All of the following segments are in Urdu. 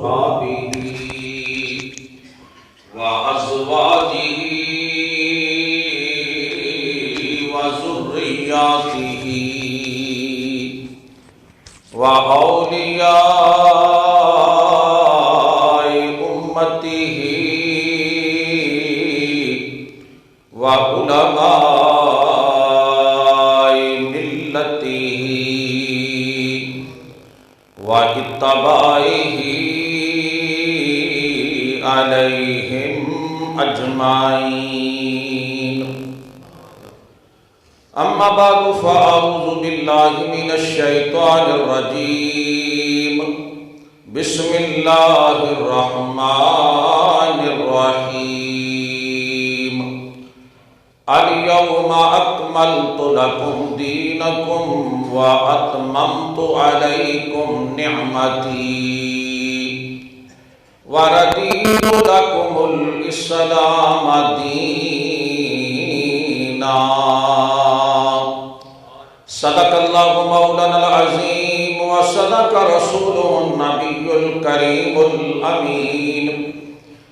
وأصحابه وأزواجه وذرياته وأولياء أمته وعلماء ملته واتباعه عليهم أجمعين. أما بعد فأعوذ بالله من الشيطان الرجيم. بسم الله الرحمن الرحيم. اليوم أكملت لكم دينكم وأتممت عليكم نعمتي ورضيت لكم الإسلام دينا. صدق الله مولانا العظيم وصدق رسوله النبي الكريم الأمين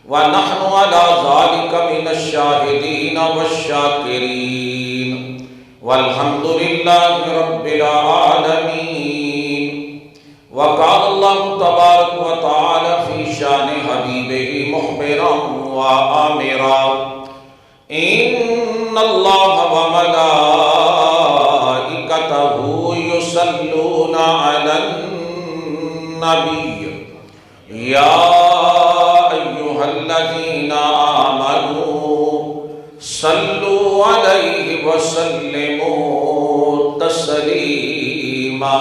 ونحن على ذلك من الشاهدين والشاكرين والحمد لله رب العالمين. وقال الله تبارك وتعالى في شان حبيبه مخبرا وآمرا إن الله وملائكته يصلون على النبي يا أيها الذين آمنوا صلوا عليه وسلموا تسلیما.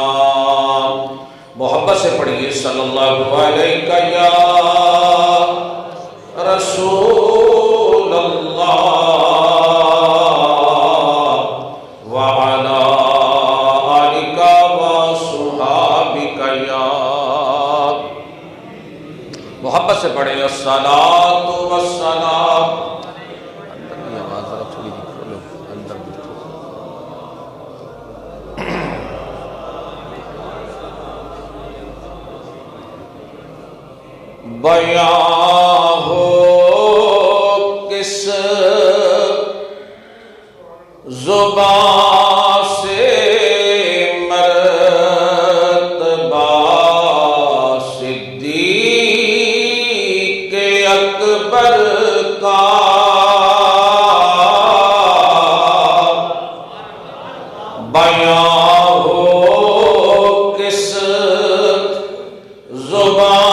محبت سے پڑھیے صلی اللہ علیہ یا رسول اللہ وعلی آلک وصحابک یا. محبت سے پڑھیں الصلاۃ والسلام. اندر کی آواز ذرا تھوڑی کھولو اندر. بیان ہو کس زبان سے مرتبہ صدیق اکبر کا. بیان ہو کس زبان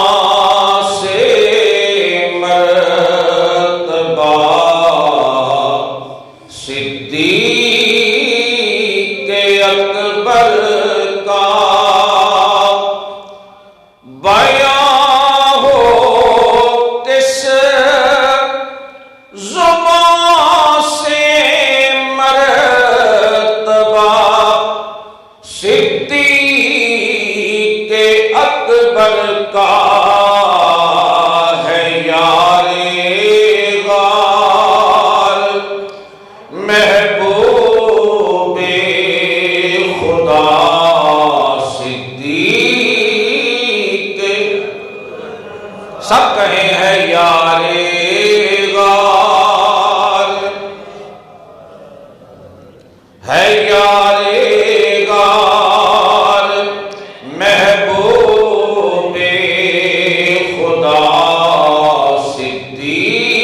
سب کہیں ہے یار غار، ہے یار غار محبوب خدا صدیق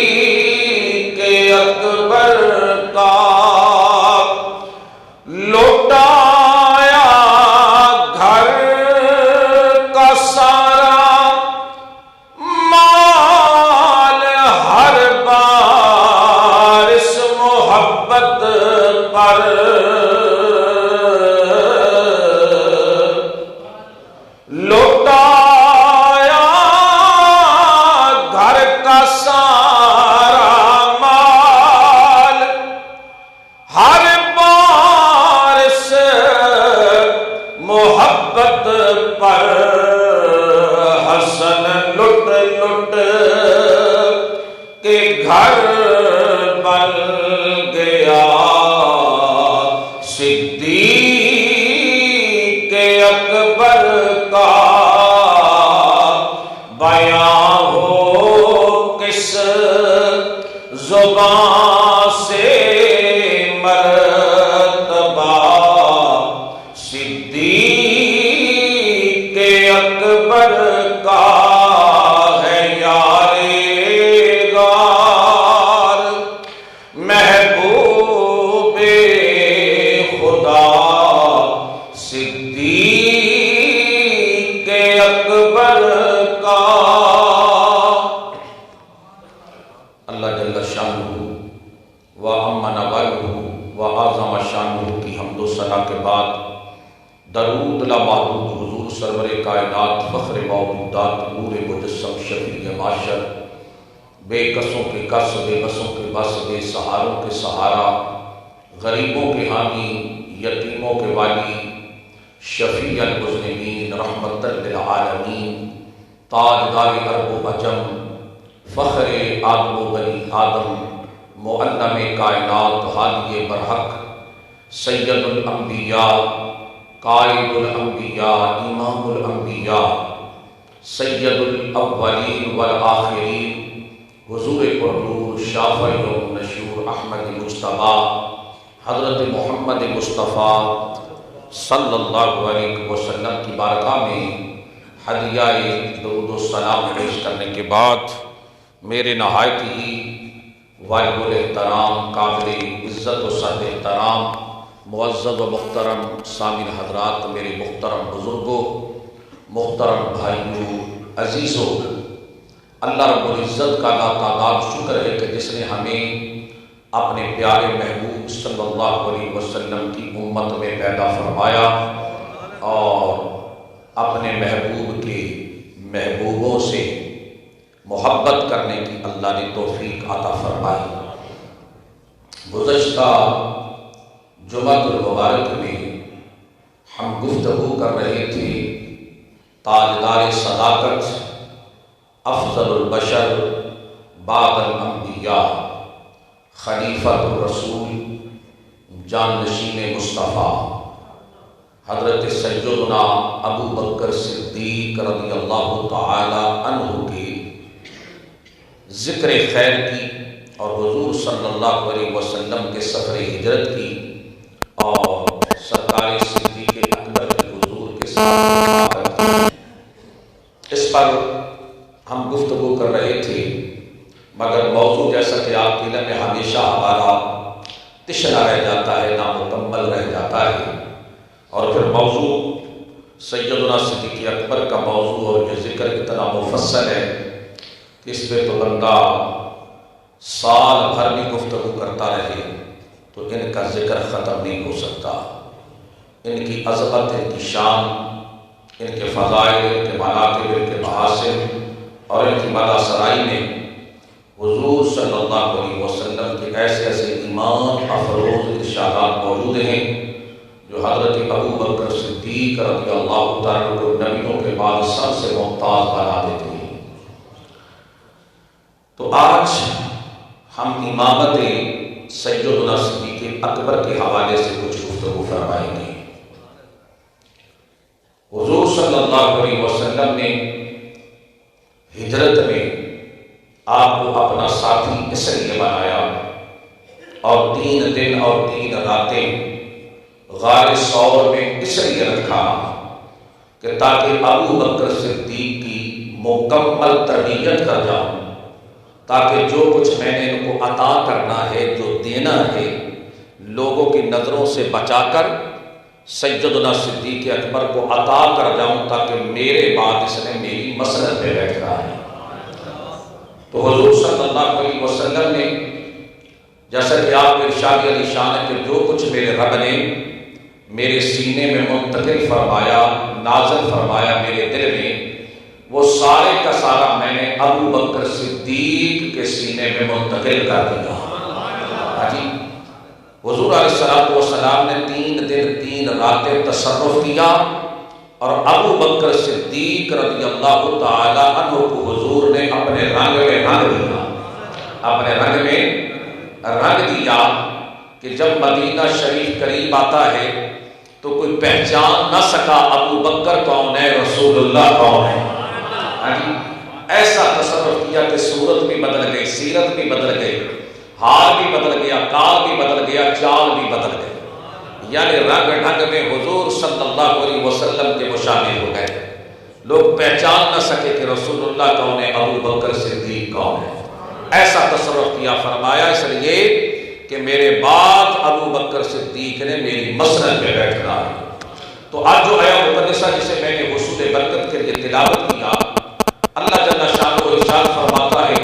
اکبر کا. لوٹایا گھر کا سارا مال بیاں ہو کس زبان سے مرتبہ صدیق اکبر کا ہے یار غار، محبوب خدا صدیق اکبر کا۔ اللہ جل شانہ و عم نوالہ و اعظم شانہ کی حمد و ثنا کے بعد درود لا معدود حضور سرور کائنات فخر موجودات نور مجسم شفیع معاشر، بے کسوں کے کس بے بسوں کے بس بے سہاروں کے سہارا، غریبوں کے حامی یتیموں کے والی، شفیع المذنبین رحمت للعالمین، تاجدار عرب و عجم، فخر آدم و بنی آدم، معلم کائنات ہادی برحق، سید الانبیاء قائد الانبیاء امام الانبیاء، سید الاولین والآخرین، حضور پرنور شافع النشور احمد مصطفیٰ حضرت محمد مصطفیٰ صلی اللہ علیہ وسلم کی بارگاہ میں ہدیہ درود و سلام پیش کرنے کے بعد میرے نہایت ہی واجب الاحترام قابل عزت و صد احترام معزز و محترم سامعین حضرات، میرے محترم بزرگوں، محترم بھائیوں، عزیزوں، اللہ رب العزت کا لاتعداد شکر ہے کہ جس نے ہمیں اپنے پیارے محبوب صلی اللہ علیہ وسلم کی امت میں پیدا فرمایا اور اپنے محبوب کے محبوبوں سے محبت کرنے کی اللہ نے توفیق عطا فرمائی۔ گزشتہ جمعہ المبارک میں ہم گفتگو کر رہے تھے تاجدار صداقت، افضل البشر بعد الانبیاء، خلیفۃ الرسول، جانشین مصطفیٰ حضرت سیدنا ابو بکر صدیق رضی اللہ تعالی عنہ کے ذکر خیر کی اور حضور صلی اللہ علیہ وسلم کے سفر ہجرت کی اور سرکار صدیق اکبر کے حضور کے ساتھ اس پر ہم گفتگو کر رہے تھے، مگر موضوع جیسا کہ آپ کے علم میں ہمیشہ ہمارا تشنا رہ جاتا ہے، نامکمل رہ جاتا ہے، اور پھر موضوع سیدنا صدیق اکبر کا موضوع اور یہ ذکر اتنا مفصل ہے کہ اس پہ تو بندہ سال بھر بھی گفتگو کرتا رہے تو ان کا ذکر ختم نہیں ہو سکتا۔ ان کی عظمت، ان کی شان، ان کے فضائل، ان کے مناقب، ان کے محاسن اور ان کی بالا سرائی میں حضور صلی اللہ علیہ وسلم کے ایسے ایسے ایمان افروز ارشادات موجود ہیں جو حضرت ابو بکر صدیق رضی اللہ تعالیٰ کو نبیوں کے بعد سب سے ممتاز بنا دیتے ہیں۔ تو آج ہم امامت سیدنا صدیق اکبر کے حوالے سے کچھ گفتگو فرمائیں گے۔ حضور صلی اللہ علیہ وسلم نے ہجرت میں آپ کو اپنا ساتھی اس لیے بنایا اور 3 دن اور 3 راتیں غار ثور میں اس لیے رکھا کہ تاکہ ابو بکر صدیق کی مکمل تربیت کر جاؤں، تاکہ جو کچھ میں نے ان کو عطا کرنا ہے، جو دینا ہے، لوگوں کی نظروں سے بچا کر سیدنا صدیق اکبر کو عطا کر جاؤں، تاکہ میرے بعد اس نے میری مسند پہ بیٹھ رہا ہے۔ تو حضور صلی اللہ علیہ وسلم نے جیسا کہ آپ کے ارشاد علی شان ہے کہ جو کچھ میرے رب نے میرے سینے میں منتقل فرمایا، نازل فرمایا میرے دل میں، وہ سارے کا سارا میں نے ابو بکر صدیق کے سینے میں منتقل کر دیا۔ جی حضور علیہ السلام نے 3 دن 3 راتیں تصرف کیا اور ابو بکر صدیق رضی اللہ تعالی عنہ کو حضور نے اپنے رنگ میں رنگ دیا، اپنے رنگ میں رنگ دیا کہ جب مدینہ شریف قریب آتا ہے تو کوئی پہچان نہ سکا ابو بکر کون ہے، رسول اللہ کون ہے۔ ایسا تصرف کیا کہ صورت بھی بدل گئی، سیرت بھی بدل گئی، حال بھی بدل گیا، کال بھی بدل گیا، چال بھی بدل گئی، یعنی رنگ ڈھنگ میں حضور صلی اللہ علیہ وسلم کے مشابہ ہو گئے۔ لوگ پہچان نہ سکے کہ رسول اللہ کون ہے، ابو بکر صدیق کون ہے۔ ایسا تصرف کیا، فرمایا اس لیے کہ میرے بعد ابو بکر صدیق نے میری مسند پہ بیٹھنا ہے۔ تو آج جو آیا مقدسہ جسے میں نے وصول برکت کے لیے تلاوت کیا، اللہ جل شانہ ارشاد فرماتا ہے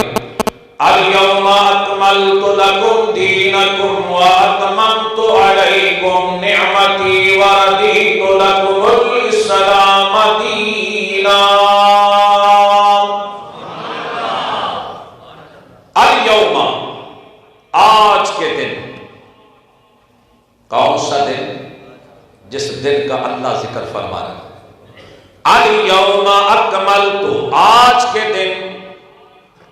اليوم اکملت لکم دینکم واتممت علیکم نعمتی ورضیت لکم الاسلام دینا۔ اليوم، آج کے دن، کون سا دن؟ جس دن کا اللہ ذکر فرما رہا ہے۔ اليوم اکملت، آج کے دن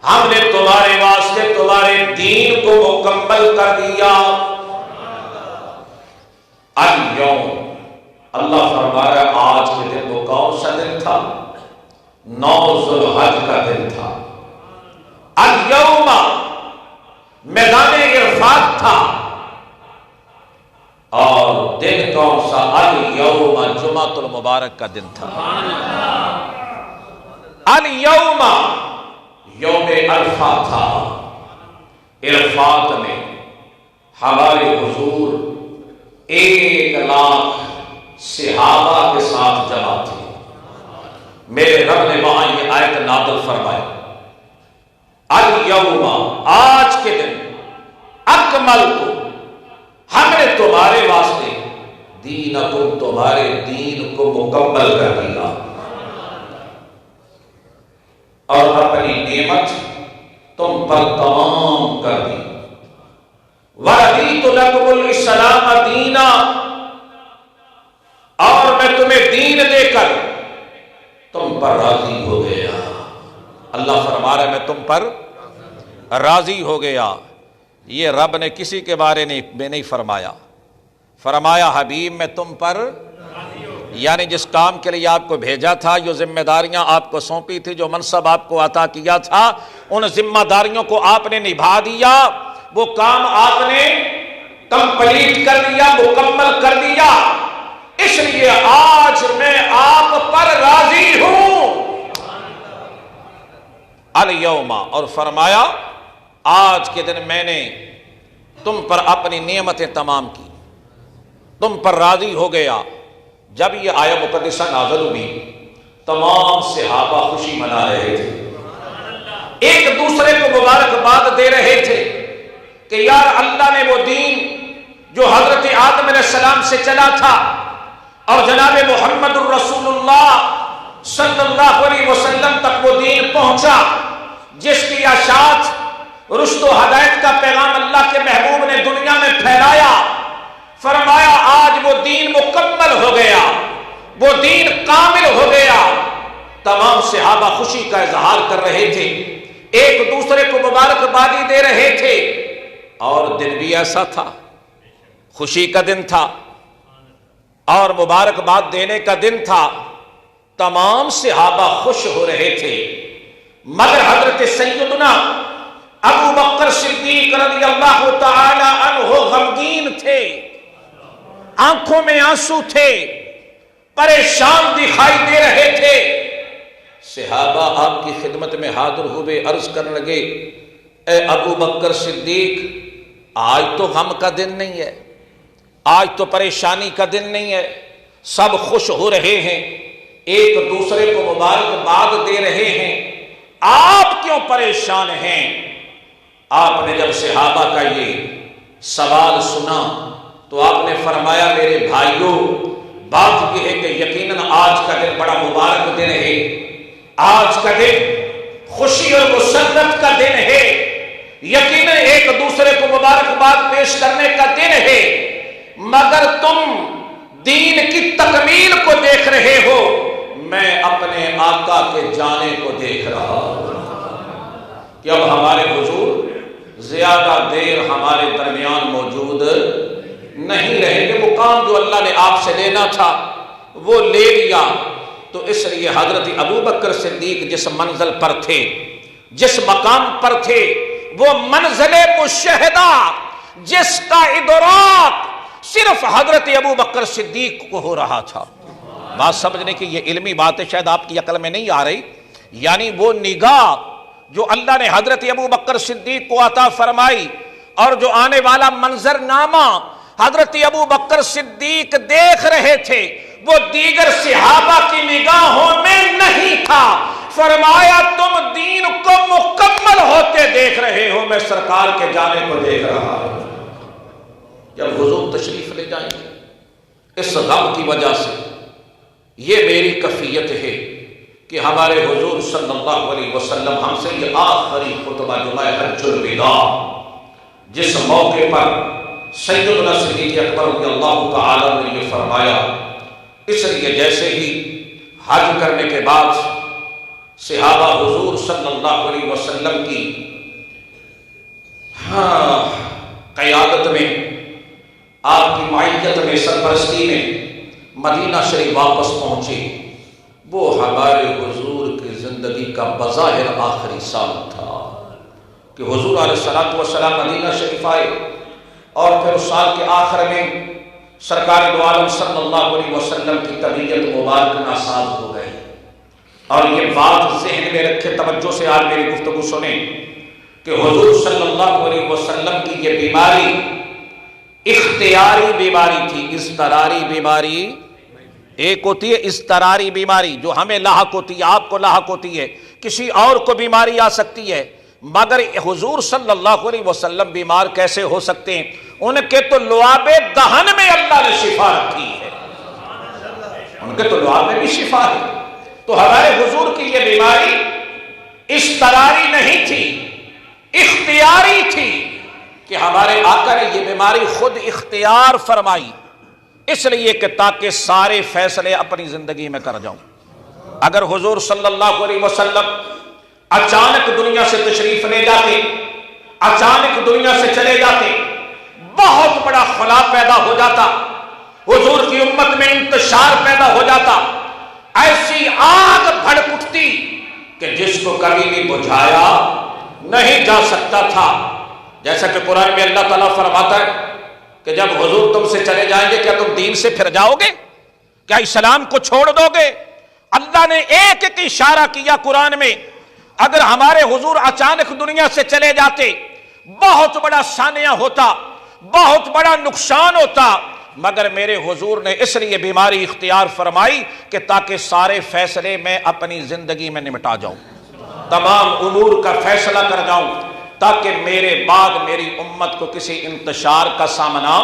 ہم نے تمہارے واسطے تمہارے دین کو مکمل کر دیا۔ اليوم، اللہ فرما رہا ہے آج کے دن، وہ کون سا دن تھا؟ 9 ذوالحج کا دن تھا۔ اليوم میدان عرفات تھا، اور دن کون سا؟ اليوم جمعۃ المبارک کا دن تھا۔ اليوم یوم عرفہ تھا۔ عرفات میں ہمارے حضور 1,00,000 صحابہ کے ساتھ جمع تھے۔ میرے رب نے وہاں یہ آیت نازل فرمائی، اليوم، آج کے دن، اکملت، ہم نے تمہارے واسطے دینکم، تمہارے دین کو مکمل کر دیا، اور اپنی نعمت تم پر تمام کر دی۔ وَرَضِيتُ لَكُمُ الْإِسْلَامَ دِينًا، اور میں تمہیں دین دے کر تم پر راضی ہو گیا۔ اللہ فرما رہا ہے میں تم پر راضی ہو گیا۔ یہ رب نے کسی کے بارے میں نہیں فرمایا، فرمایا حبیب میں تم پر، یعنی جس کام کے لیے آپ کو بھیجا تھا، جو ذمہ داریاں آپ کو سونپی تھی، جو منصب آپ کو عطا کیا تھا، ان ذمہ داریوں کو آپ نے نبھا دیا، وہ کام آپ نے کمپلیٹ کر دیا، مکمل کر دیا، اس لیے آج میں آپ پر راضی ہوں۔ الیوم، اور فرمایا آج کے دن میں نے تم پر اپنی نعمتیں تمام کی، تم پر راضی ہو گیا۔ جب یہ آیت مقدسہ نازل ہوئی، تمام صحابہ خوشی منا رہے تھے، ایک دوسرے کو مبارکباد دے رہے تھے کہ یار اللہ نے وہ دین جو حضرت آدم علیہ السلام سے چلا تھا اور جناب محمد الرسول اللہ صلی اللہ علیہ وسلم تک وہ دین پہنچا، جس کی اشاعت رشد و ہدایت کا پیغام اللہ کے محبوب نے دنیا میں پھیلایا، فرمایا آج وہ دین مکمل ہو گیا، وہ دین کامل ہو گیا۔ تمام صحابہ خوشی کا اظہار کر رہے تھے، ایک دوسرے کو مبارکبادی دے رہے تھے، اور دن بھی ایسا تھا، خوشی کا دن تھا اور مبارکباد دینے کا دن تھا۔ تمام صحابہ خوش ہو رہے تھے، مگر حضرت سیدنا ابو بکر صدیق رضی اللہ تعالی عنہ غمگین تھے، آنکھوں میں آنسو تھے، پریشان دکھائی دے رہے تھے۔ صحابہ آپ کی خدمت میں حاضر ہوئے، عرض کرنے لگے اے ابو بکر صدیق، آج تو غم کا دن نہیں ہے، آج تو پریشانی کا دن نہیں ہے، سب خوش ہو رہے ہیں، ایک دوسرے کو مبارکباد دے رہے ہیں، آپ کیوں پریشان ہیں؟ آپ نے جب صحابہ کا یہ سوال سنا تو آپ نے فرمایا میرے بھائیوں، بات یہ ہے کہ یقیناً آج کا دن بڑا مبارک دن ہے، آج کا دن خوشی اور مسرت کا دن ہے، یقیناً ایک دوسرے کو مبارکباد پیش کرنے کا دن ہے، مگر تم دین کی تکمیل کو دیکھ رہے ہو، میں اپنے آقا کے جانے کو دیکھ رہا ہوں کہ اب ہمارے حضور زیادہ دیر ہمارے درمیان موجود نہیں رہیں گے۔ وہ کام جو اللہ نے آپ سے لینا تھا وہ لے لیا، تو اس لیے حضرت ابو بکر صدیق جس منزل پر تھے، جس مقام پر تھے، وہ منزل مشاہدہ جس کا ادراک صرف حضرت ابو بکر صدیق کو ہو رہا تھا۔ بات سمجھنے کی یہ علمی بات ہے، شاید آپ کی عقل میں نہیں آ رہی، یعنی وہ نگاہ جو اللہ نے حضرت ابو بکر صدیق کو عطا فرمائی اور جو آنے والا منظر نامہ حضرت ابو بکر صدیق دیکھ رہے تھے وہ دیگر صحابہ کی نگاہوں میں نہیں تھا۔ فرمایا تم دین کو مکمل ہوتے دیکھ رہے ہو، میں سرکار کے جانے کو دیکھ رہا ہوں۔ جب حضور تشریف لے جائیں گے، اس غم کی وجہ سے یہ میری کفیت ہے کہ ہمارے حضور صلی اللہ علیہ وسلم ہم سے یہ آخری خطبہ جمعہ حج الوداع جس موقع پر سیدنا صدیق اکبر رضی اللہ تعالی نے یہ فرمایا، اس لیے جیسے ہی حج کرنے کے بعد صحابہ حضور صلی اللہ علیہ وسلم کی قیادت میں، آپ کی معیت میں، سرپرستی میں مدینہ شریف واپس پہنچے، وہ ہمارے حضور کی زندگی کا بظاہر آخری سال تھا کہ حضور علیہ الصلوۃ والسلام مدینہ شریف آئے اور پھر اس سال کے آخر میں سرکار دو عالم صلی اللہ علیہ وسلم کی طبیعت مبارک ناساز ہو گئی۔ اور یہ بات ذہن میں رکھے، توجہ سے آج میری گفتگو سنیں کہ حضور صلی اللہ علیہ وسلم کی یہ بیماری اختیاری بیماری تھی، اضطراری بیماری ایک ہوتی ہے اضطراری بیماری جو ہمیں لاحق ہوتی ہے، آپ کو لاحق ہوتی ہے، کسی اور کو بیماری آ سکتی ہے، مگر حضور صلی اللہ علیہ وسلم بیمار کیسے ہو سکتے ہیں؟ ان کے تو لعاب دہن میں اللہ نے شفا رکھی ہے، ان کے تو لعاب میں بھی شفا ہے۔ تو ہمارے حضور کی یہ بیماری اضطراری نہیں تھی، اختیاری تھی کہ ہمارے آقا نے یہ بیماری خود اختیار فرمائی، اس لیے کہ تاکہ سارے فیصلے اپنی زندگی میں کر جاؤں۔ اگر حضور صلی اللہ علیہ وسلم اچانک دنیا سے تشریف لے جاتے، اچانک دنیا سے چلے جاتے، بہت بڑا خلا پیدا ہو جاتا، حضور کی امت میں انتشار پیدا ہو جاتا، ایسی آگ بھڑک اٹھتی کہ جس کو کبھی بھی بجھایا نہیں جا سکتا تھا۔ جیسا کہ قرآن میں اللہ تعالیٰ فرماتا ہے کہ جب حضور تم سے چلے جائیں گے کیا تم دین سے پھر جاؤ گے؟ کیا اسلام کو چھوڑ دو گے؟ اللہ نے ایک ایک اشارہ کیا قرآن میں، اگر ہمارے حضور اچانک دنیا سے چلے جاتے بہت بڑا سانیہ ہوتا، بہت بڑا نقصان ہوتا، مگر میرے حضور نے اس لیے بیماری اختیار فرمائی کہ تاکہ سارے فیصلے میں اپنی زندگی میں نمٹا جاؤں، تمام امور کا فیصلہ کر جاؤں، تاکہ میرے بعد میری امت کو کسی انتشار کا سامنا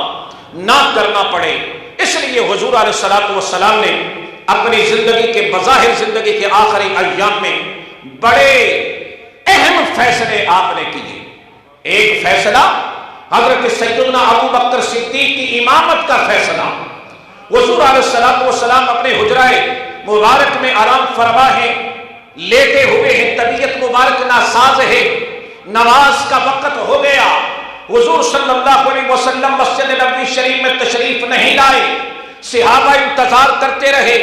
نہ کرنا پڑے۔ اس لیے حضور علیہ الصلوۃ والسلام نے اپنی زندگی کے بظاہر زندگی کے آخری ایام میں بڑے اہم فیصلے آپ نے کیے۔ ایک فیصلہ حضرت سیدنا ابو بکر صدیق کی امامت کا فیصلہ۔ حضور علیہ الصلوۃ والسلام اپنے حجرہ مبارک میں آرام فرما ہے، لیٹے ہوئے ہیں، طبیعت مبارک ناساز ہے، نماز کا وقت ہو گیا، حضور صلی اللہ علیہ وسلم مسجد نبوی شریف میں تشریف نہیں لائے، صحابہ انتظار کرتے رہے،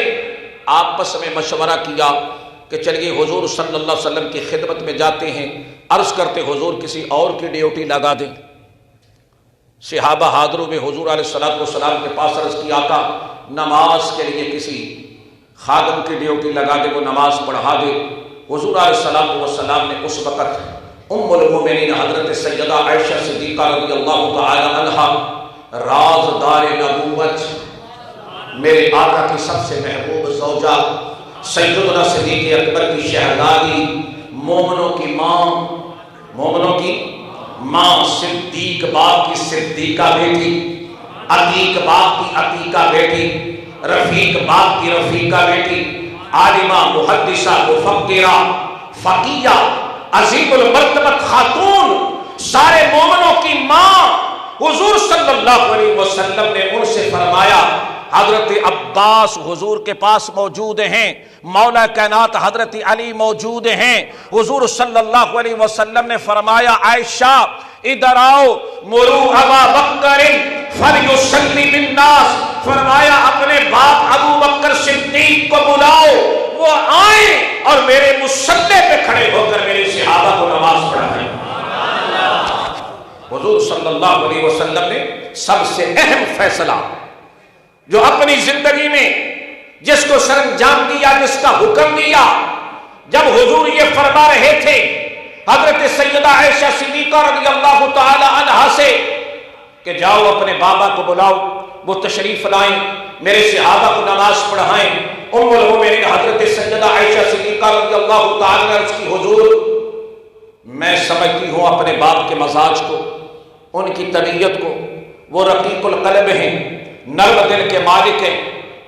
آپس میں مشورہ کیا کہ چلیے حضور صلی اللہ علیہ وسلم کی خدمت میں جاتے ہیں، عرض کرتے حضور کسی اور کی ڈیوٹی لگا دیں۔ صحابہ حاضروں میں حضور علیہ الصلوۃ والسلام کے پاس عرض کی، آقا نماز کے لیے کسی خادم کی ڈیوٹی لگا دے، وہ نماز پڑھا دے۔ حضور علیہ الصلوۃ والسلام نے اس وقت ام المومنین حضرت سیدہ عائشہ صدیقہ رضی اللہ تعالی عنہا رازدار نبوت، میرے آقا کی سب سے محبوب زوجہ، سیدنا صدیق اکبر کی شہزادی، مومنوں کی ماں، صدیق باپ کی صدیقہ بیٹی، عتیق باپ کی عتیقہ بیٹی، رفیق باپ کی رفیقہ بیٹی، عالمہ، محدثہ، مفکرہ، فقیہ، عظیم المرتبت خاتون، سارے مومنوں کی ماں، حضور صلی اللہ علیہ وسلم نے ان سے فرمایا، حضرت عباس حضور کے پاس موجود ہیں، مولا کائنات حضرت علی موجود ہیں، حضور صلی اللہ علیہ وسلم نے فرمایا عائشہ ادھر آؤ، مرو ابا بکر فلیصلی بالناس، فرمایا اپنے باپ ابو بکر صدیق کو بلاؤ، وہ آئیں اور میرے مصلی پہ کھڑے ہو کر میرے صحابہ کو نماز پڑھائیں۔ حضور صلی اللہ علیہ وسلم نے سب سے اہم فیصلہ جو اپنی زندگی میں جس کو سر انجام دیا، جس کا حکم دیا، جب حضور یہ فرما رہے تھے حضرت سیدہ عائشہ صدیقہ رضی اللہ تعالی عنہا سے کہ جاؤ اپنے بابا کو بلاؤ، وہ تشریف لائیں، میرے صحابہ کو نماز پڑھائیں، ام المؤمنین حضرت سیدہ عائشہ صدیقہ رضی اللہ تعالی عنہا کی حضور میں سمجھتی ہوں اپنے باپ کے مزاج کو، ان کی طبیعت کو، وہ رقیق القلب ہیں، نرم دل کے مالک ہیں،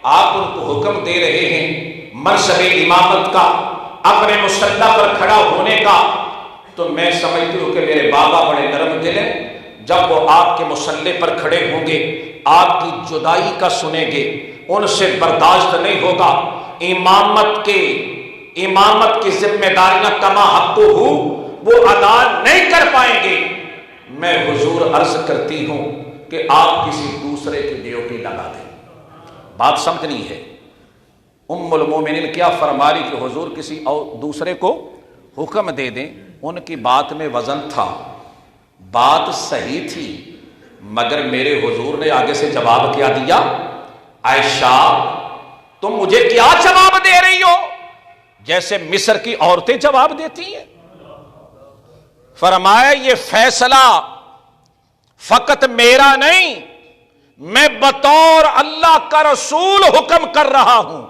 آپ ان کو حکم دے رہے ہیں منصب امامت کا، اپنے مصلی پر کھڑا ہونے کا، تو میں سمجھتی ہوں کہ میرے بابا بڑے نرم دل ہیں، جب وہ آپ کے مصلی پر کھڑے ہوں گے آپ کی جدائی کا سنیں گے، ان سے برداشت نہیں ہوگا، امامت کی ذمہ داریاں کما حق ہو وہ ادا نہیں کر پائیں گے، میں حضور عرض کرتی ہوں کہ آپ کسی دوسرے کی ڈیوٹی لگا دیں۔ بات سمجھنی ہے، ام المومنین کیا فرما رہی کہ حضور کسی اور دوسرے کو حکم دے دیں، ان کی بات میں وزن تھا، بات صحیح تھی، مگر میرے حضور نے آگے سے جواب کیا دیا، عائشہ تم مجھے کیا جواب دے رہی ہو، جیسے مصر کی عورتیں جواب دیتی ہیں۔ فرمایا یہ فیصلہ فقط میرا نہیں، میں بطور اللہ کا رسول حکم کر رہا ہوں،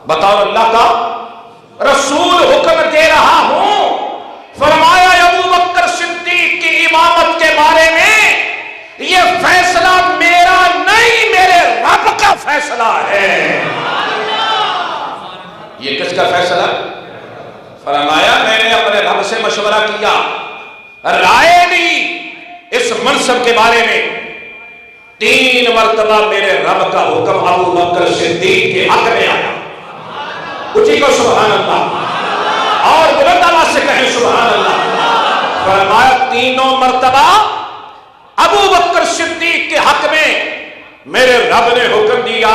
بطور اللہ کا رسول حکم دے رہا ہوں۔ فرمایا ابو بکر صدیق کی امامت کے بارے میں یہ فیصلہ میرا نہیں، میرے رب کا فیصلہ ہے۔ یہ کس کا فیصلہ؟ فرمایا میں نے اپنے رب سے مشورہ کیا، رائے دی اس منصب کے بارے میں، 3 مرتبہ میرے رب کا حکم ابو بکر صدیق کے حق میں آیا۔ اچھی کو سبحان اللہ، اور بلند آواز سے کہیں سبحان اللہ۔ فرمایا 3 مرتبہ ابو بکر صدیق کے حق میں میرے رب نے حکم دیا۔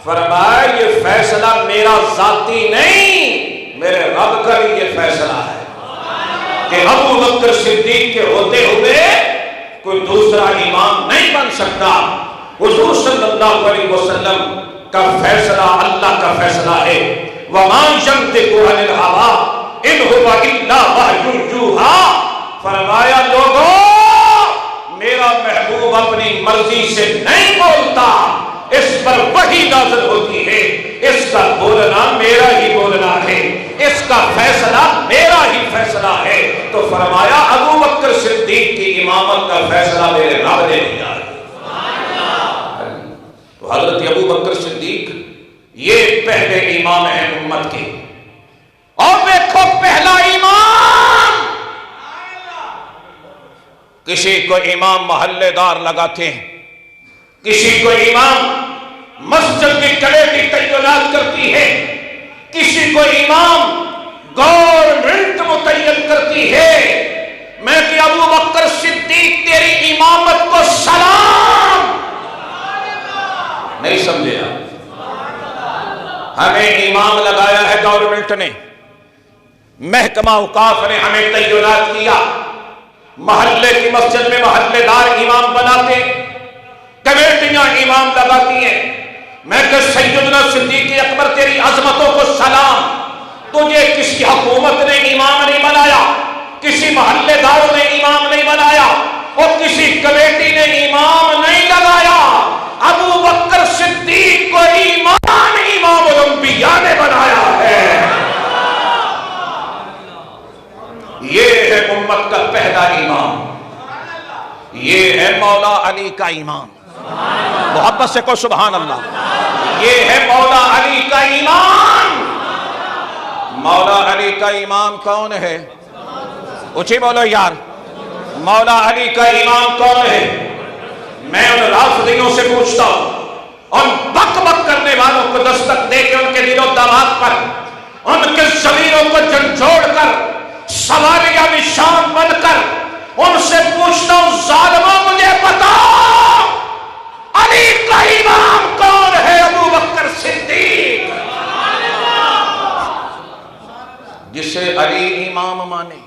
فرمایا یہ فیصلہ میرا ذاتی نہیں، میرے رب کا بھی یہ فیصلہ ہے کہ ابو بکر صدیق کے ہوتے ہوئے کوئی دوسرا امام نہیں بن سکتا۔ حضور صلی اللہ علیہ وسلم کا فیصلہ اللہ کا فیصلہ ہے۔ وَمَا يَنطِقُ عَنِ الْهَوَىٰ إِنْ هُوَ إِلَّا وَحْيٌ يُوحَىٰ۔ فرمایا لوگوں میرا محبوب اپنی مرضی سے نہیں بولتا، اس پر وحی نازل ہوتی ہے، اس کا بولنا میرا ہی بولنا ہے، اس کا فیصلہ میرا ہی فیصلہ ہے۔ تو فرمایا ابو بکر صدیق کی امامت کا فیصلہ میرے رب نے دیا ہے۔ تو حضرت ابو بکر صدیق یہ پہلے امام ہیں امت کے، اور دیکھو پہلا امام، کسی کو امام محلے دار لگاتے ہیں، کسی کو امام مسجد کی کمیٹی تعینات کرتی ہے، کسی کو امام گورنمنٹ متعین کرتی ہے۔ میں کہ ابو بکر صدیق تیری امامت کو سلام، نہیں سمجھے آپ؟ ہمیں امام لگایا ہے گورنمنٹ نے، محکمہ اوقاف نے ہمیں تعینات کیا، محلے کی مسجد میں محلے دار امام بناتے، کمیٹیاں امام لگاتی ہیں۔ میں کہ سیدنا صدیق اکبر تیری عظمتوں کو سلام، تجھے کسی حکومت نے امام نہیں بنایا، کسی محلے داروں نے امام نہیں بنایا، اور کسی کمیٹی نے امام نہیں لگایا، ابو بکر صدیق کو امام الانبیاء نے بنایا ہے۔ یہ ہے امت کا پہلا امام، یہ ہے مولا علی کا امام، محبت سے کو سبحان اللہ۔ یہ ہے مولا علی کا امام۔ مولا علی کا امام کون ہے؟ اچھی بولو یار، مولا علی کا امام کون ہے؟ میں ان رافضیوں سے پوچھتا ہوں، ان بک بک کرنے والوں کو دستک دے کے ان کے دل و دماغ پر ان کے ضمیروں کو جھنجھوڑ کر سوالیہ نشان بن کر ان سے پوچھتا ہوں، ظالموں مجھے بتاؤ علی امام مانے،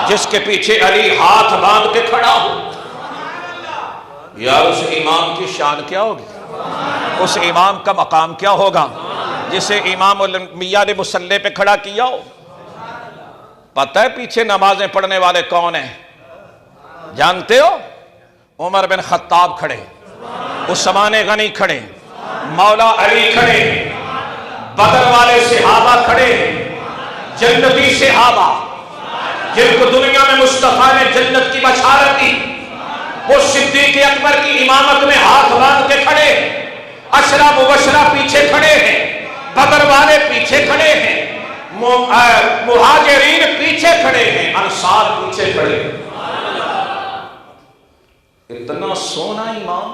جس کے پیچھے علی ہاتھ باندھ کے کھڑا ہو، یار اس امام کی شان کیا ہوگی، اس امام کا مقام کیا ہوگا جسے امام الانبیاء نے مصلی پہ کھڑا کیا ہو۔ پتہ ہے پیچھے نمازیں پڑھنے والے کون ہیں؟ جانتے ہو؟ عمر بن خطاب کھڑے، عثمان غنی کھڑے، مولا علی کھڑے، بدر والے صحابہ کھڑے، جنتی صحابہ جن کو دنیا میں مصطفیٰ نے جنت کی بشارت دی، وہ صدیق اکبر کی امامت میں ہاتھ باندھ کے کھڑے، عشرہ مبشرہ پیچھے کھڑے ہیں، بدر والے پیچھے کھڑے ہیں، مہاجرین پیچھے کھڑے ہیں، انصار پیچھے کھڑے ہیں۔ اتنا سونا امام،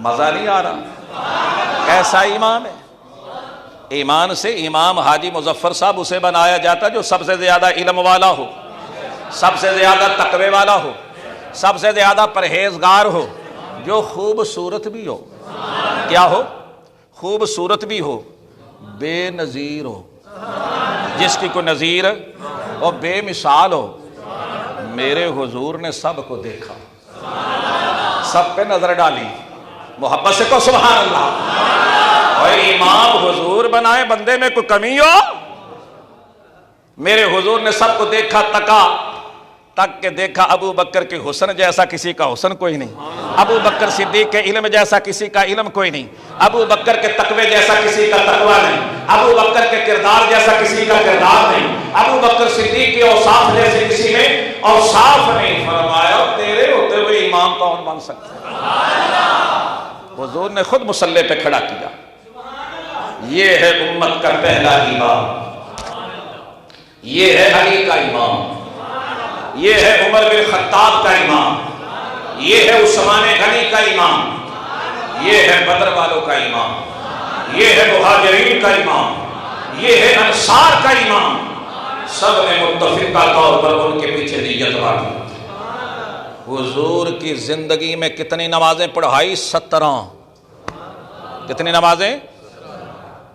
مزہ نہیں آ رہا؟ کیسا امام ہے؟ ایمان سے امام حاجی مظفر صاحب اسے بنایا جاتا جو سب سے زیادہ علم والا ہو، سب سے زیادہ تقوی والا ہو، سب سے زیادہ پرہیزگار ہو، جو خوبصورت بھی ہو، کیا ہو؟ خوبصورت بھی ہو، بے نظیر ہو، جس کی کوئی نظیر اور بے مثال ہو۔ میرے حضور نے سب کو دیکھا، سب پہ نظر ڈالی، محبت سے کو سبحان اللہ۔ اور امام حضور بنائے، بندے میں کوئی کمی ہو؟ میرے حضور نے سب کو دیکھا، تک کہ دیکھا ابو بکر کے حسن جیسا کسی کا حسن کوئی نہیں، ابو بکر صدیق کے علم جیسا کسی کا علم کوئی نہیں، ابو بکر کے تقوی جیسا کسی کا تقوی نہیں، ابو بکر کے کردار جیسا کسی کا کردار نہیں، ابو بکر صدیق کے اوصاف جیسے کسی میں اوصاف نہیں۔ فرمایا تیرے ہوتے ہوئے امام کون بن سکتا ہے؟ حضور نے خود مصلی پہ کھڑا کیا۔ یہ ہے امت کا پہلا امام، یہ ہے علی کا امام، یہ ہے عمر بن خطاب کا امام، یہ ہے عثمان غنی کا امام، یہ ہے بدر والوں کا امام، یہ ہے مہاجرین کا امام، یہ ہے انصار کا امام۔ سب نے متفقہ طور پر ان کے پیچھے نیت باندھی۔ حضور کی زندگی میں کتنی نمازیں پڑھائی؟ 17۔ کتنی نمازیں؟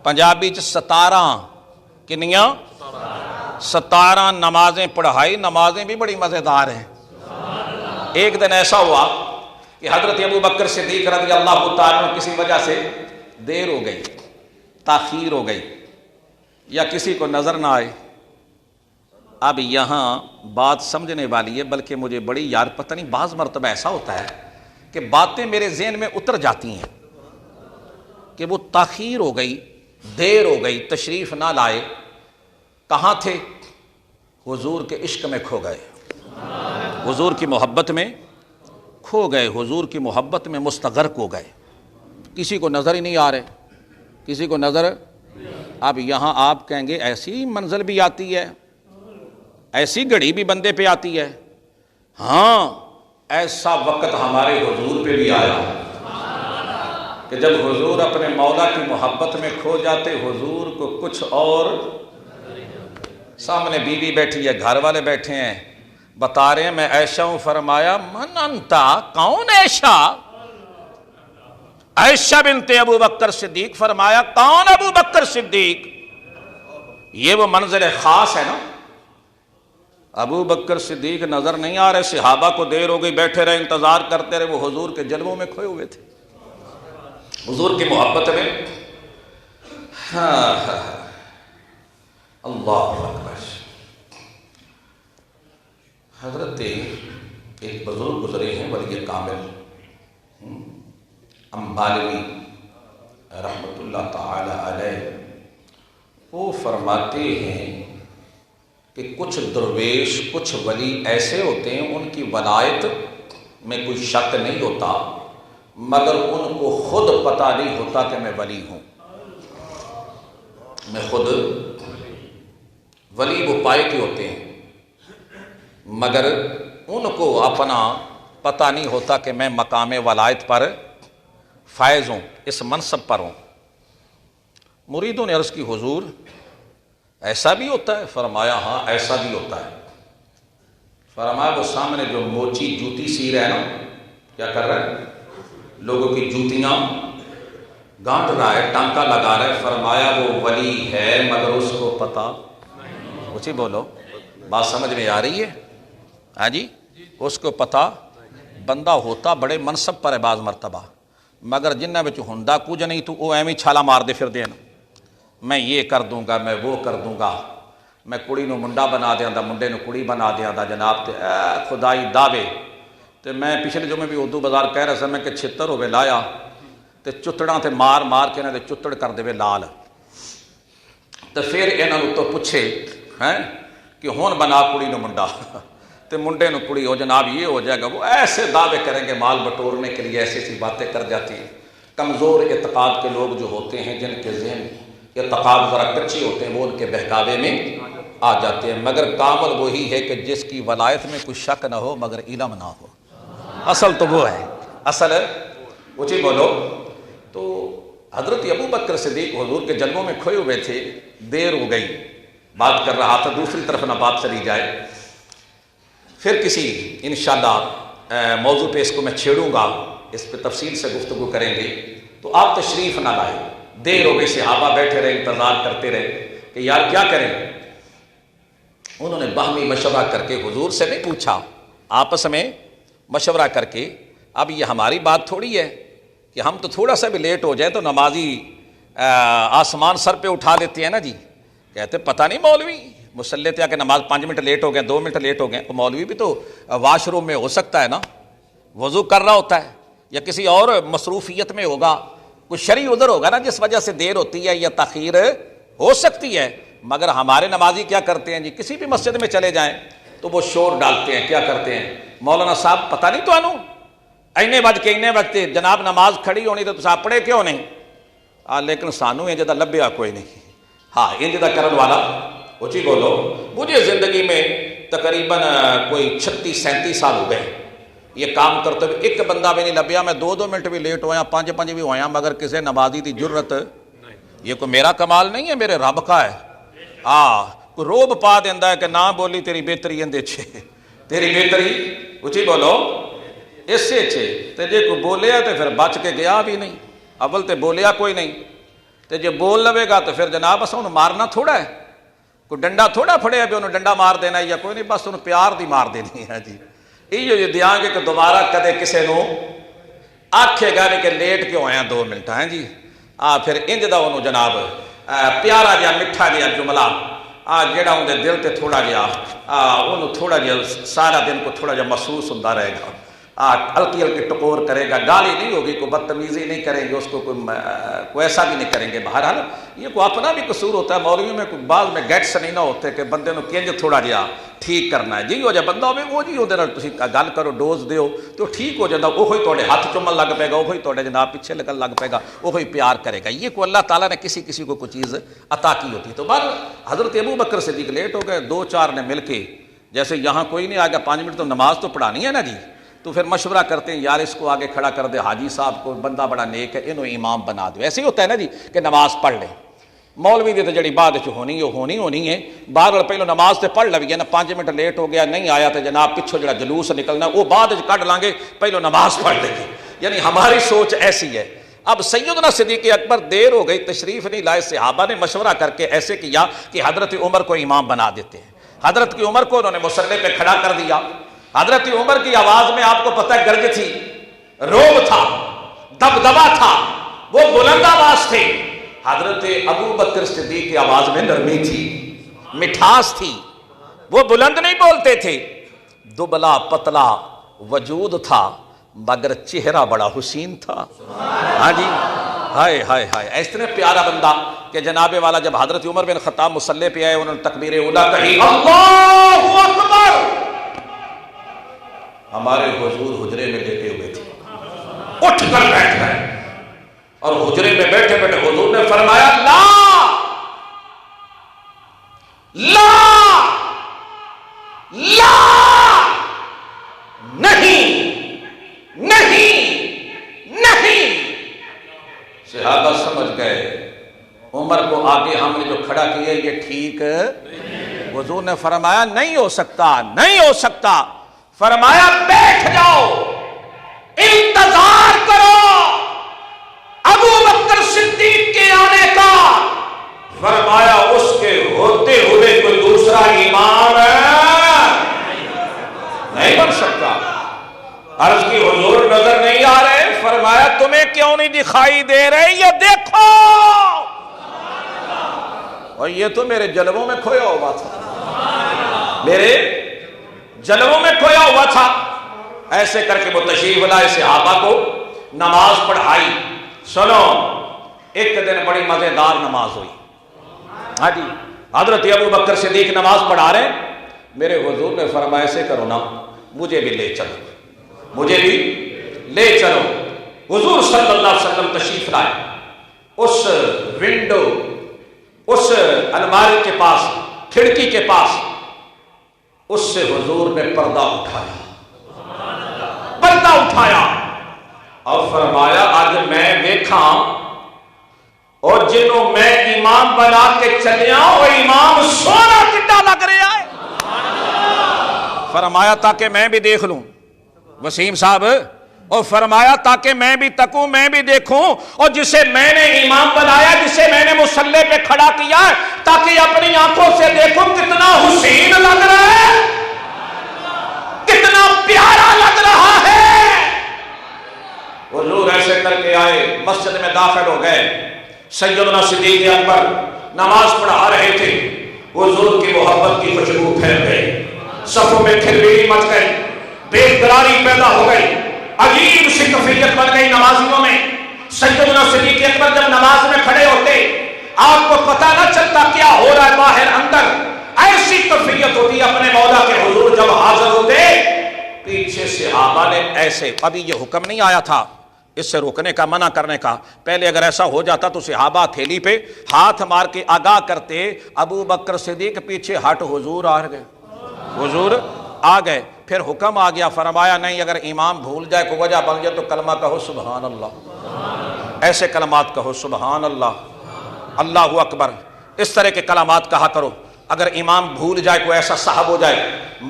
پنجابی چ 17۔ کنیاں؟ 17 نمازیں پڑھائی۔ نمازیں بھی بڑی مزیدار ہیں۔ ایک دن ایسا ہوا کہ حضرت ابو بکر صدیق رضی اللہ تعالیٰ عنہ کسی وجہ سے دیر ہو گئی، تاخیر ہو گئی، یا کسی کو نظر نہ آئے۔ اب یہاں بات سمجھنے والی ہے، بلکہ مجھے بڑی یار پتہ نہیں، بعض مرتبہ ایسا ہوتا ہے کہ باتیں میرے ذہن میں اتر جاتی ہیں کہ وہ تاخیر ہو گئی، دیر ہو گئی، تشریف نہ لائے، کہاں تھے؟ حضور کے عشق میں کھو گئے، حضور کی محبت میں کھو گئے، حضور کی محبت میں مستغرق ہو گئے، کسی کو نظر ہی نہیں آ رہے، کسی کو نظر۔ اب یہاں آپ کہیں گے ایسی منزل بھی آتی ہے، ایسی گھڑی بھی بندے پہ آتی ہے۔ ہاں، ایسا وقت ہمارے حضور پہ بھی آیا کہ جب حضور اپنے مولا کی محبت میں کھو جاتے، حضور کو کچھ اور، سامنے بیوی بیٹھی ہے، گھر والے بیٹھے ہیں، بتا رہے ہیں میں عائشہ ہوں۔ فرمایا من انتا، کون عائشہ؟ عائشہ بنت ابو بکر صدیق۔ فرمایا کون ابو بکر صدیق؟ یہ وہ منظر خاص ہے نا۔ ابو بکر صدیق نظر نہیں آ رہے، صحابہ کو دیر ہو گئی، بیٹھے رہے، انتظار کرتے رہے، وہ حضور کے جلووں میں کھوئے ہوئے تھے، حضور کی محبت میں۔ اللہ اکبر۔ حضرت ایک بزرگ گزرے ہیں، ولی کامل امبالوی رحمۃ اللہ تعالی علیہ، وہ فرماتے ہیں کہ کچھ درویش، کچھ ولی ایسے ہوتے ہیں ان کی ولایت میں کوئی شک نہیں ہوتا، مگر ان کو خود پتہ نہیں ہوتا کہ میں ولی ہوں، میں خود ولی وہ پائے کے ہوتے ہیں، مگر ان کو اپنا پتہ نہیں ہوتا کہ میں مقام ولایت پر فائز ہوں، اس منصب پر ہوں۔ مریدوں نے عرض کی حضور ایسا بھی ہوتا ہے؟ فرمایا ہاں ایسا بھی ہوتا ہے۔ فرمایا وہ سامنے جو موچی جوتی سی رہا ہے نا، کیا کر رہا ہے؟ لوگوں کی جوتیاں گانٹ رہا ہے، ٹانکا لگا رہا ہے، فرمایا وہ ولی ہے مگر اس کو پتہ اچھی بولو، بات سمجھ میں آ رہی ہے؟ ہاں جی، اس کو پتہ بندہ ہوتا بڑے منصب پر ہے بعض مرتبہ، مگر جنہاں وچ ہوندا کچھ نہیں تو وہ ایویں چھالا مار دے پھر دین، میں یہ کر دوں گا، میں وہ کر دوں گا، میں کڑی نو منڈا بنا دیاں دا، منڈے نو کڑی بنا دیاں دا، جناب تے خدائی دعوے تے میں پچھلے جمعے بھی اردو بازار کہہ رہا سا میں کہ چھتر ہوے لایا تے چتڑاں تے مار مار کے انہاں دے چتڑ کر دے لال، تے پھر انہاں نوں تو پوچھے ہیں کہ ہون بنا کڑی نو منڈا تے منڈے نو کڑی ہو، جناب یہ ہو جائے گا، وہ ایسے دعوے کریں گے مال بٹورنے کے لیے، ایسی ایسی باتیں کر جاتی ہیں۔ کمزور اعتقاد کے لوگ جو ہوتے ہیں، جن کے ذہن اعتقاد ذرا کچے ہوتے ہیں، وہ ان کے بہکاوے میں آ جاتے ہیں، مگر کامل وہی ہے کہ جس کی ولایت میں کوئی شک نہ ہو مگر علم نہ ہو، اصل تو وہ ہے، اصل اونچی بولو۔ تو حضرت ابو بکر صدیق حضور کے جنگوں میں کھوئے ہوئے تھے، دیر ہو گئی، بات کر رہا تھا، دوسری طرف نہ بات چلی جائے، پھر کسی انشاءاللہ موضوع پہ اس کو میں چھیڑوں گا، اس پہ تفصیل سے گفتگو کریں گے۔ تو آپ تشریف نہ لائے، دیر ہو گئی، صحابہ بیٹھے رہے، انتظار کرتے رہے کہ یار کیا کریں۔ انہوں نے باہمی مشورہ کر کے، حضور سے نہیں پوچھا، آپس میں مشورہ کر کے، اب یہ ہماری بات تھوڑی ہے کہ ہم تو تھوڑا سا بھی لیٹ ہو جائے تو نمازی آسمان سر پہ اٹھا لیتے ہیں نا جی، کہتے پتہ نہیں مولوی مسلح تھے کہ نماز 5 منٹ لیٹ ہو گئے، 2 منٹ لیٹ ہو گئے، وہ مولوی بھی تو واش روم میں ہو سکتا ہے نا، وضو کر رہا ہوتا ہے یا کسی اور مصروفیت میں ہوگا، کوئی شرعی عذر ہوگا نا جس وجہ سے دیر ہوتی ہے یا تاخیر ہو سکتی ہے۔ مگر ہمارے نمازی کیا کرتے ہیں جی، کسی بھی مسجد میں چلے جائیں تو وہ شور ڈالتے ہیں، کیا کرتے ہیں، مولانا صاحب پتہ نہیں تو انو اینے بج کے اینے بجتے جناب نماز کھڑی ہونی تو تصا پڑھے کیوں نہیں، لیکن سانو انج دا لبیا کوئی نہیں، ہاں انج دا کرن والا اچھی بولو۔ مجھے زندگی میں تقریباً کوئی 36-37 سال ہو گئے یہ کام کرتے ہوئے، ایک بندہ بھی نہیں لبیا، میں 2 منٹ بھی لیٹ ہویا، 5 بھی ہویا، مگر کسی نمازی دی جرت، یہ کوئی میرا کمال نہیں ہے، میرے رب کا ہے، کوئی روب پا دیندہ ہے کہ نہ بولی تیری بہتری اندے چھے، تیری بہتری اچھی بولو اس سے چھے، تے جے کوئی بولیا تو پھر بچ کے گیا بھی نہیں، اول تے بولیا کوئی نہیں، تے جے بول لوے گا تو پھر جناب اسا انہوں مارنا تھوڑا ہے، کوئی ڈنڈا تھوڑا پھڑے بھی انہوں ڈنڈا مار دینا ہے یا کوئی نہیں، بس انہوں پیار دی مار دینی ہے جی۔ یہ دیاں گے کہ دوبارہ کدے کسے نو آکھے گا نہیں کہ لیٹ کیوں آیا 2 منٹ ہیں جی، پھر انج دا انہوں جناب پیارا جا مٹھا جا جملہ جیڑا اندے دل تے تھوڑا جا انہوں تھوڑا جا سارا دن کو تھوڑا جا محسوس ہوتا رہے گا، ہلکی ہلکی ٹکور کرے گا، گالی نہیں ہوگی، کوئی بدتمیزی نہیں کریں گے اس کو، کوئی ایسا بھی نہیں کریں گے۔ بہرحال یہ کوئی اپنا بھی قصور ہوتا ہے، مولوی میں کوئی بعض میں گیٹس نہیں نہ ہوتے کہ بندے نو کنج تھوڑا جہا ٹھیک کرنا ہے جی، وہ جا بندہ ہوئے وہ جی وہ تسی گل کرو ڈوز دیو تو ٹھیک ہو جاتا، وہی تھوڑے ہاتھ چومن لگ پے گا، وہی تھوڑے جناب پیچھے لگن لگ پے گا، وہی پیار کرے گا۔ یہ کوئی اللہ تعالیٰ نے کسی کسی کو کوئی چیز عطا کی ہوتی۔ تو بہر حضرت ابو بکر صدیق لیٹ ہو گئے، 2-4 نے مل کے، جیسے یہاں کوئی نہیں آگا 5 منٹ تو نماز تو پڑھانی ہے نا جی، تو پھر مشورہ کرتے ہیں یار اس کو آگے کھڑا کر دے، حاجی صاحب کو بندہ بڑا نیک ہے، انہوں امام بنا دو۔ ایسے ہی ہوتا ہے نا جی کہ نماز پڑھ لے، مولوی دی تو جڑی بعد ہونی ہے، بہرحال پہلو نماز تے پڑھ لوی ہے نا، 5 منٹ لیٹ ہو گیا نہیں آیا تو جناب پچھو جڑا جلوس نکلنا وہ بعد کڈ لیں گے، پہلو نماز پڑھ لیں گے، یعنی ہماری سوچ ایسی ہے۔ اب سیدنا صدیق اکبر دیر ہو گئی، تشریف نہیں لائے، صحابہ نے مشورہ کر کے ایسے کیا کہ حضرت عمر کو امام بنا دیتے ہیں۔ حضرت کی عمر کو انہوں نے مصلی پہ کھڑا کر دیا۔ حضرت عمر کی آواز میں آپ کو پتہ ہے گرج تھی، روب تھا، دبدبا تھا، وہ بلند آواز تھی۔ حضرت ابو بکر صدیق کی آواز میں نرمی تھی، مٹھاس تھی، وہ بلند نہیں بولتے تھے، دبلا پتلا وجود تھا مگر چہرہ بڑا حسین تھا۔ ہاں جی، ہائے ہائے ہائے، اتنا پیارا بندہ کہ جناب والا جب حضرت عمر بن خطاب مصلی پہ آئے انہوں نے تکبیر اولا کہی، اللہ اکبر، ہمارے حضور حجرے میں لیٹے ہوئے تھے، اٹھ کر بیٹھ گئے اور حجرے میں بیٹھے بیٹھے حضور نے فرمایا لا لا لا، نہیں نہیں نہیں۔ صحابہ سمجھ گئے عمر کو آگے ہم نے جو کھڑا کیا یہ ٹھیک، حضور نے فرمایا نہیں ہو سکتا، نہیں ہو سکتا، فرمایا بیٹھ جاؤ، انتظار کرو، ابو بکر فرمایا اس کے ہوتے ہوئے کوئی دوسرا امام نہیں بن سکتا۔ عرض کی حضور نظر نہیں آ رہے؟ فرمایا تمہیں کیوں نہیں دکھائی دے رہے؟ یہ دیکھو، اور یہ تو میرے جلووں میں کھویا ہوا تھا، میرے جلووں میں کھویا ہوا تھا۔ ایسے کر کے وہ تشریف لائے، صحابہ کو نماز پڑھائی۔ سنو، ایک دن بڑی مزیدار نماز ہوئی۔ ہاں جی، حضرت ابو بکر صدیق نماز پڑھا رہے، میرے حضور نے فرمایا ایسے کرو نا، مجھے بھی لے چلو، مجھے بھی لے چلو۔ حضور صلی اللہ علیہ وسلم تشریف لائے، اس ونڈو، اس الماری کے پاس، کھڑکی کے پاس، اس سے حضور نے پردہ اٹھایا، پردہ اٹھایا اور فرمایا آج میں دیکھا اور جنہوں میں امام بنا کے چلیا وہ امام سونا کٹا لگ رہا ہے۔ فرمایا تاکہ میں بھی دیکھ لوں وسیم صاحب، اور فرمایا تاکہ میں بھی تکوں، میں بھی دیکھوں، اور جسے میں نے امام بنایا، جسے میں نے مصلی پہ کھڑا کیا، تاکہ اپنی آنکھوں سے دیکھوں کتنا حسین لگ رہا ہے، کتنا پیارا لگ رہا ہے۔ حضور ایسے کر کے آئے، مسجد میں داخل ہو گئے۔ سیدنا صدیق اکبر نماز پڑھا رہے تھے، حضور کی محبت کی خوشبو پھیل گئی، صفوں میں کھلبلی مچ گئی، بے قراری پیدا ہو گئی، عجیب سی کیفیت بن گئی نمازیوں میں۔ سیدنا صدیق اکبر جب نماز میں کھڑے ہوتے، آپ کو پتہ نہ چلتا کیا ہو رہا ہے باہر اندر، ایسی کیفیت ہوتی اپنے مولا کے حضور جب حاضر ہوتے۔ پیچھے صحابہ نے ایسے، ابھی یہ حکم نہیں آیا تھا اس سے روکنے کا، منع کرنے کا، پہلے اگر ایسا ہو جاتا تو صحابہ تھیلی پہ ہاتھ مار کے آگاہ کرتے، ابو بکر صدیق پیچھے ہٹ، حضور آ گئے، حضور آ گئے۔ پھر حکم آ گیا، فرمایا نہیں، اگر امام بھول جائے کوئی وجہ بن جائے تو کلمہ کہو سبحان اللہ، ایسے کلمات کہو سبحان اللہ، اللہ اکبر، اس طرح کے کلمات کہا کرو اگر امام بھول جائے، کوئی ایسا صاحب ہو جائے۔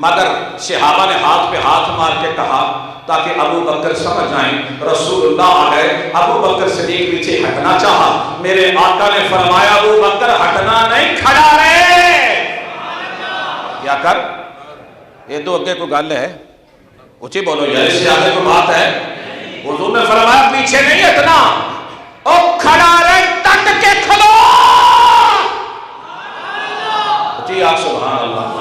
مگر صحابہ نے ہاتھ پہ ہاتھ مار کے کہا تاکہ ابو بکر سمجھ جائیں رسول اللہ آ گئے۔ ابو بکر صدیق پیچھے ہٹنا چاہا، میرے آقا نے فرمایا ابو بکر ہٹنا نہیں، کھڑا رہے۔ کیا کر؟ یہ دو اگے کو گل ہے، اچھی بولو یار، اس سے آگے کو بات ہے۔ حضور نے فرمایا پیچھے نہیں ہٹنا، او کھڑا رہے، ڈٹ کے کھلو۔ جی آپ سبحان اللہ۔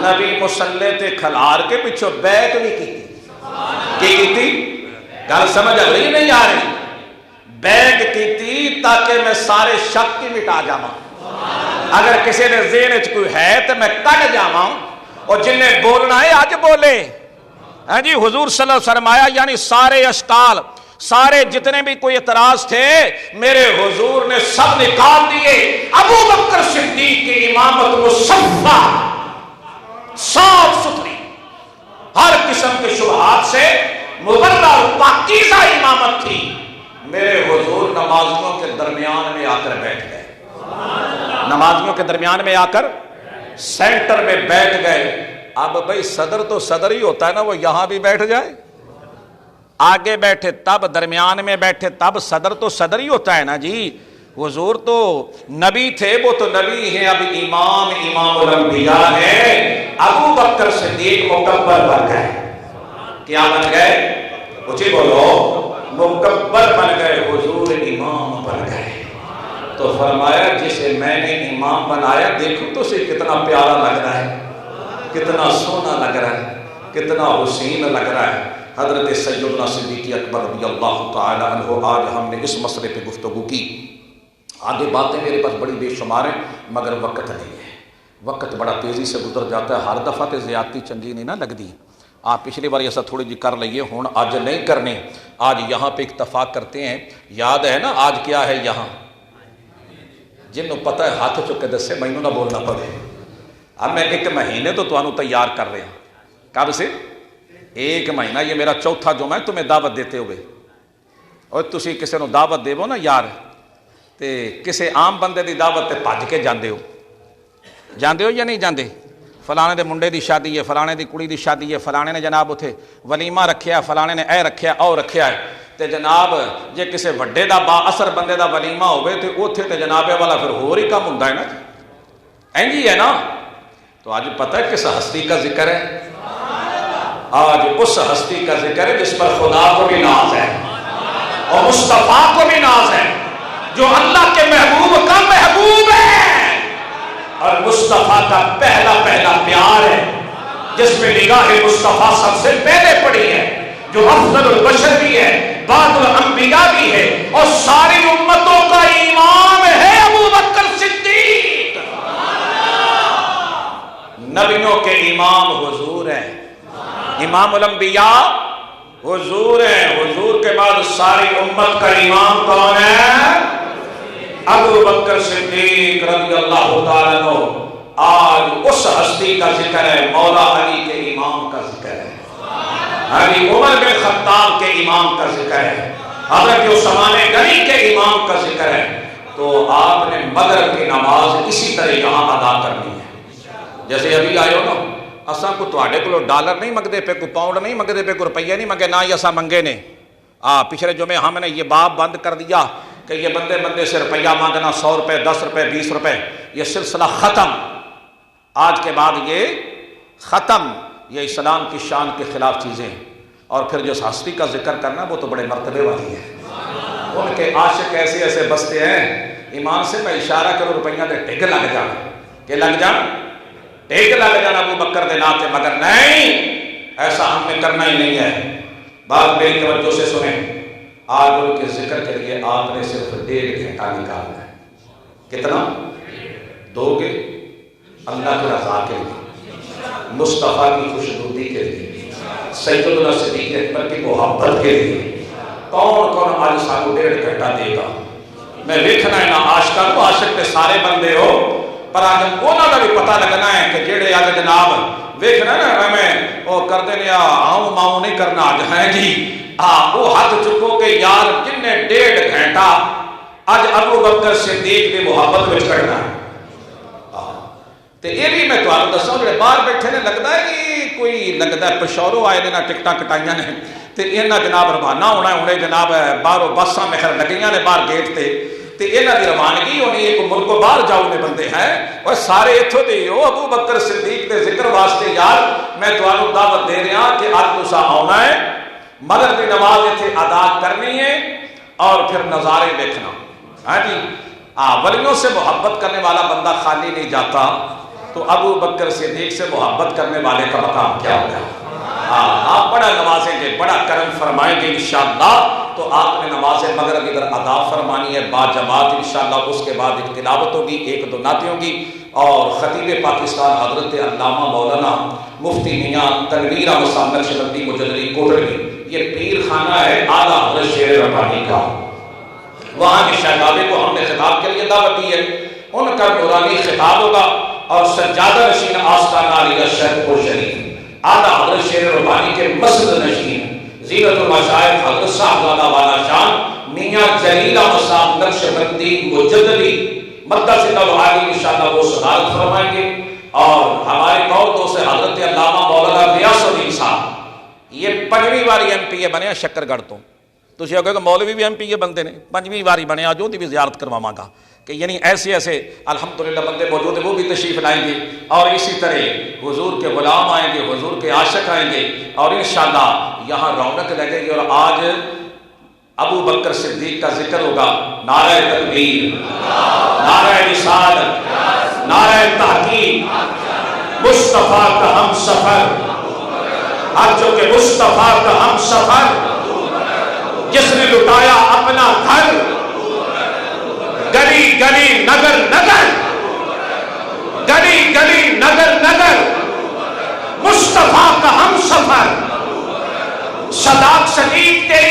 نبی مصلی تے کھلار کے پیچھے بیک بھی کی گل سمجھ آ رہی نہیں آ رہی؟ بیک کی تاکہ میں سارے شک کی مٹا جاواں، اگر کسی نے ذہن چ کوئی ہے تو میں کٹ جاواں، اور جن نے بولنا ہے آج بولے۔ ہاں جی، حضور صلی اللہ علیہ وسلم آیا، یعنی سارے اشکال، سارے جتنے بھی کوئی اعتراض تھے میرے حضور نے سب نکال دیے۔ ابو بکر صدیق کی امامت مصفا، صاف ستھری، ہر قسم کے شبہات سے مبرہ اور پاکیزہ امامت تھی۔ میرے حضور نمازیوں کے درمیان میں آ کر بیٹھ گئے، نمازیوں کے درمیان میں آ کر سینٹر میں بیٹھ گئے۔ اب بھائی صدر تو صدر ہی ہوتا ہے نا، وہ یہاں بھی بیٹھ جائے، آگے بیٹھے تب، درمیان میں بیٹھے تب، صدر تو صدر ہی ہوتا ہے نا جی۔ حضور تو نبی تھے، وہ تو نبی ہیں، اب امام الانبیاء ہیں۔ ابو بکر صدیق مکبر بن گئے، کیا بن گئے؟ اچھی بولو، مکبر بن گئے، حضور امام بن گئے۔ تو فرمایا جسے میں نے امام بنایا دیکھو تو اسے کتنا پیارا لگ رہا ہے، کتنا سونا لگ رہا ہے، کتنا حسین لگ رہا ہے۔ حضرت سیدنا صدیق اکبر رضی اللہ تعالی عنہ، آج ہم نے اس مسئلے پہ گفتگو کی۔ آگے باتیں میرے پاس بڑی بے شمار ہیں مگر وقت نہیں ہے، وقت بڑا تیزی سے گزر جاتا ہے، ہر دفعہ تے زیادتی چنگی نہیں نہ لگتی۔ آپ پچھلی بار ایسا تھوڑی جی کر لئیے، ہون آج نہیں کرنے، آج یہاں پہ اتفاق کرتے ہیں۔ یاد ہے نا آج کیا ہے یہاں؟ جنہوں پتہ ہے ہاتھ چکے دسے، مینوں نہ بولنا پڑے۔ اب میں ایک مہینے تو تانوں تیار کر رہے ہیں، کب سے؟ ایک مہینہ، یہ میرا چوتھا جمعہ ہے تمہیں دعوت دیتے ہوئے۔ اور تسی کسی نو دعوت دیو نا یار، تے کسی عام بندے دی دعوت تے بھج کے جاندے ہو یا نہیں جاندے؟ فلانے دے منڈے دی شادی ہے، فلانے دی کڑی دی شادی ہے، فلانے نے جناب اتھے ولیمہ رکھیا، فلانے نے اے رکھیا او رکھیا ہے، تے جناب جے کسے وڈے دا با اثر بندے دا ولیمہ ہوئے تے اوتھے تے جناب والا پھر ہور ہی کم ہوندا ہے نا جی، اینجی ہے نا۔ تو آج پتہ ہے کس ہستی کا ذکر ہے؟ آج اس ہستی کا ذکر ہے جس پر خدا کو بھی ناز ہے اور مصطفیٰ کو بھی ناز ہے، جو اللہ کے محبوب کا محبوب ہے اور مصطفیٰ کا پہلا پیار ہے، جس میں نگاہ مصطفیٰ سب سے پہلے پڑی ہے، جو افضل البشر بھی ہے، بعد الانبیاء بھی ہے، اور ساری امتوں کا امام ہے ابو بکر صدیق۔ نبیوں کے امام حضور ہیں، امام الانبیاء حضور ہیں، حضور کے بعد ساری امت کا امام کون ہے؟ ابو بکر صدیق رضی اللہ تعالیٰ عنہ۔ آج اس ہستی کا ذکر ہے، مولا علی کے امام کا ذکر ہے، علی عمر بن خطاب کے امام کا ذکر ہے، حضرت عثمان غنی کے امام کا ذکر ہے۔ تو آپ نے مغرب کی نماز اسی طرح یہاں ادا کرنی ہے۔ جیسے ابھی آئے ہو نا، اساں کو تواڈے کو ڈالر نہیں منگدے پہ، کوئی پاؤنڈ نہیں منگدے پہ، کوئی روپیہ نہیں منگے، نہ ہی اساں منگے نے۔ پچھلے جمعے ہم نے یہ باب بند کر دیا کہ یہ بندے سے روپیہ مانگنا، 100 روپے، 10 روپے، 20 روپے، یہ سلسلہ ختم۔ آج کے بعد یہ ختم، یہ اسلام کی شان کے خلاف چیزیں ہیں۔ اور پھر جو ہستی کا ذکر کرنا وہ تو بڑے مرتبے والی ہے، ان کے عاشق ایسے ایسے بستے ہیں، ایمان سے میں اشارہ کروں روپیہ دے ٹھگ لگ جان، کہ لگ جان، ٹھگ لگ جان ابو بکر دے ناتے، مگر نہیں، ایسا ہم نے کرنا ہی نہیں ہے۔ بات میری توجہ سے سنیں، آج ان کے ذکر کے لیے آپ نے صرف 1.5 گھنٹہ نکالنا ہے۔ کتنا دو گے؟ اللہ کی رضا کے لیے، مصطفیٰ کی خوشنودی کے لیے، سیدنا صدیق اکبر کی محبت کے لیے۔ کون آج سانو 1.5 گھنٹہ دے گا؟ میں ویکھنا ہے نا عاشقاں کو، عاشق تے سارے بندے ہو، پر آج انہاں دا بھی پتہ لگنا ہے کہ جڑے آج جناب ویکھنا نا میں وہ کردے نے آؤں ماؤں نہیں کرنا آج ہے جی، وہ ہاتھ چکو کہ یار جن نے 1.5 گھنٹہ اج ابو بکر صدیق کی محبت میں کرنا ہے۔ تے یہ بھی میں تمہیں دساں، جڑے باہر بیٹھے نے لگتا ہے کہ کوئی لگتا ہے پشوروں آئے نے نہ ٹکٹاں کٹائیاں نے تے انہاں جناب روانہ ہونا ہے، انہیں جناب باہروں بساں میں خیر لگیاں نے باہر گیٹ تے انہاں دی روانگی ہونی، ایک ملک کو باہر جاؤ نے بندے ہیں اور سارے اتھوں دے ہو ابو بکر صدیق دے ذکر واسطے۔ یار میں تمہیں دعوت دے رہا کہ آج تساں آنا ہے، مغرب کی نماز اتنے ادا کرنی ہے اور پھر نظارے دیکھنا۔ ہاں جی، ولیوں سے محبت کرنے والا بندہ خالی نہیں جاتا، تو ابو بکر صدیق سے محبت کرنے والے کا مقام کیا ہوگا؟ آپ بڑا نمازیں گے، بڑا کرم فرمائیں گے انشاءاللہ۔ تو آپ نے نماز مغرب ادھر ادا فرمانی ہے با جماعت انشاءاللہ۔ اس کے بعد ایک تلاوت ہوگی، 1-2 نعتیں ہوگی، اور خطیب پاکستان حضرت علامہ مولانا مفتی میاں تنویر احمد صاحب نقشبندی مجددی کوٹلی، یہ پیر خانہ ہے اعلیٰ حضرت شیر ربانی کا، وہاں کے شہزادے کو ہم نے خطاب کے لیے دعوت دی ہے، ان کا نورانی خطاب ہوگا، اور سجادہ نشین آستانہ علی شیخ کو شریف اعلیٰ حضرت شیر ربانی کے مسجد نشین زینت المشائخ حضرت صاحبزادہ والا شان میاں جلیل احمد صاحب نقشبندی مجددی مدثر اللہ علی انشاءاللہ وہ صدارت فرمائیں گے۔ اور ہمارے قوم دوست حضرت علامہ مولانا ریاض الدین صاحب، یہ 5ویں باری MP بنے شکر گڑھ تو، تسی کہو کہ مولوی بھی MP بنتے ہیں، 5ویں باری بنے، آج دی بھی زیارت کرواواں گا کہ یعنی ایسے ایسے الحمدللہ بندے موجود ہیں، وہ بھی تشریف لائیں گے، اور اسی طرح حضور کے غلام آئیں گے، حضور کے عاشق آئیں گے، اور انشاءاللہ یہاں رونق لگے گی۔ اور آج ابو بکر صدیق کا ذکر ہوگا، نعرہ تکبیر، نعرہ رسالت، نعرہ تحقیق، مصطفیٰ کا ہم سفر، آج جو کہ مصطفیٰ کا ہم سفر، جس نے لٹایا اپنا گھر، گلی گلی نگر نگر، گلی گلی نگر نگر، مصطفیٰ کا ہم سفر، صداق شدید کے